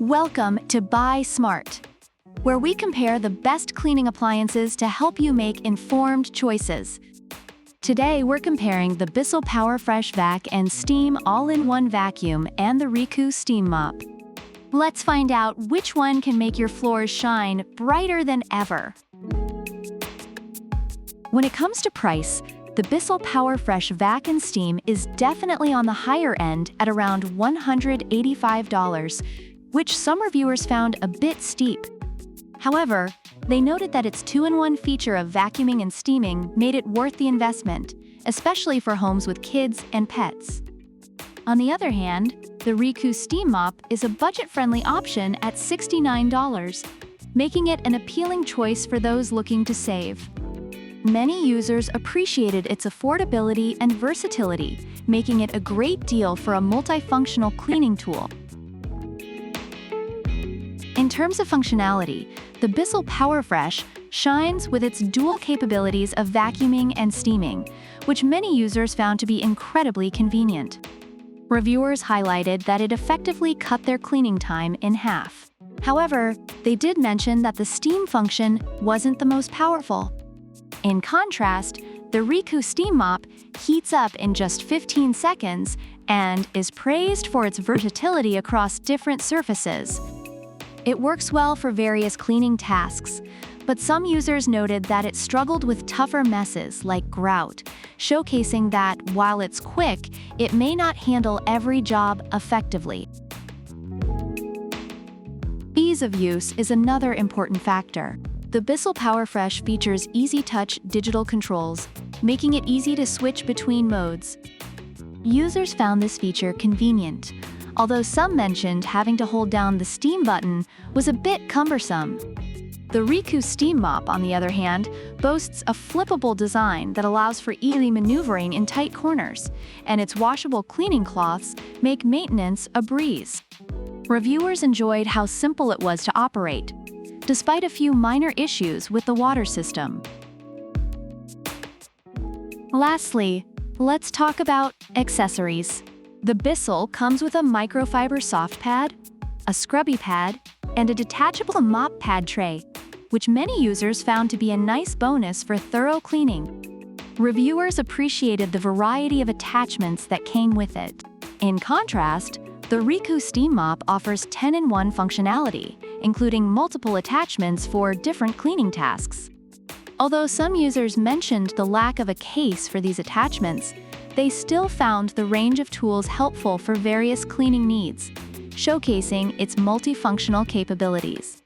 Welcome to Buy Smart, where we compare the best cleaning appliances to help you make informed choices. Today, we're comparing the Bissell PowerFresh Vac and Steam All-in-One Vacuum and the REECOO Steam Mop. Let's find out which one can make your floors shine brighter than ever. When it comes to price, the Bissell PowerFresh Vac and Steam is definitely on the higher end at around $185, which some reviewers found a bit steep. However, they noted that its 2-in-1 feature of vacuuming and steaming made it worth the investment, especially for homes with kids and pets. On the other hand, the REECOO Steam Mop is a budget-friendly option at $69, making it an appealing choice for those looking to save. Many users appreciated its affordability and versatility, making it a great deal for a multifunctional cleaning tool. In terms of functionality, the Bissell PowerFresh shines with its dual capabilities of vacuuming and steaming, which many users found to be incredibly convenient. Reviewers highlighted that it effectively cut their cleaning time in half. However, they did mention that the steam function wasn't the most powerful. In contrast, the REECOO Steam Mop heats up in just 15 seconds and is praised for its versatility across different surfaces. It works well for various cleaning tasks, but some users noted that it struggled with tougher messes like grout, showcasing that, while it's quick, it may not handle every job effectively. Ease of use is another important factor. The Bissell PowerFresh features easy-touch digital controls, making it easy to switch between modes. Users found this feature convenient, although some mentioned having to hold down the steam button was a bit cumbersome. The REECOO Steam Mop, on the other hand, boasts a flippable design that allows for easy maneuvering in tight corners, and its washable cleaning cloths make maintenance a breeze. Reviewers enjoyed how simple it was to operate, despite a few minor issues with the water system. Lastly, let's talk about accessories. The Bissell comes with a microfiber soft pad, a scrubby pad, and a detachable mop pad tray, which many users found to be a nice bonus for thorough cleaning. Reviewers appreciated the variety of attachments that came with it. In contrast, the REECOO Steam Mop offers 10-in-1 functionality, including multiple attachments for different cleaning tasks. Although some users mentioned the lack of a case for these attachments, they still found the range of tools helpful for various cleaning needs, showcasing its multifunctional capabilities.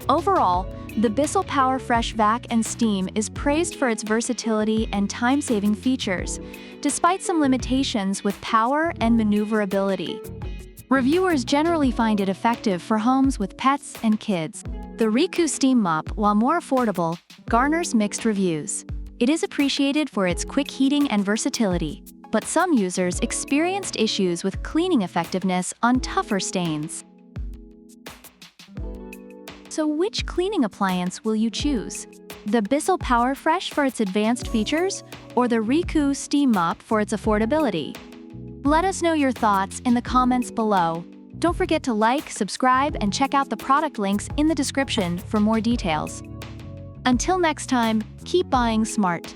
Overall, the Bissell PowerFresh Vac and Steam is praised for its versatility and time-saving features, despite some limitations with power and maneuverability. Reviewers generally find it effective for homes with pets and kids. The REECOO Steam Mop, while more affordable, garners mixed reviews. It is appreciated for its quick heating and versatility, but some users experienced issues with cleaning effectiveness on tougher stains. So which cleaning appliance will you choose? The Bissell PowerFresh for its advanced features, or the REECOO Steam Mop for its affordability? Let us know your thoughts in the comments below. Don't forget to like, subscribe, and check out the product links in the description for more details. Until next time, keep buying smart.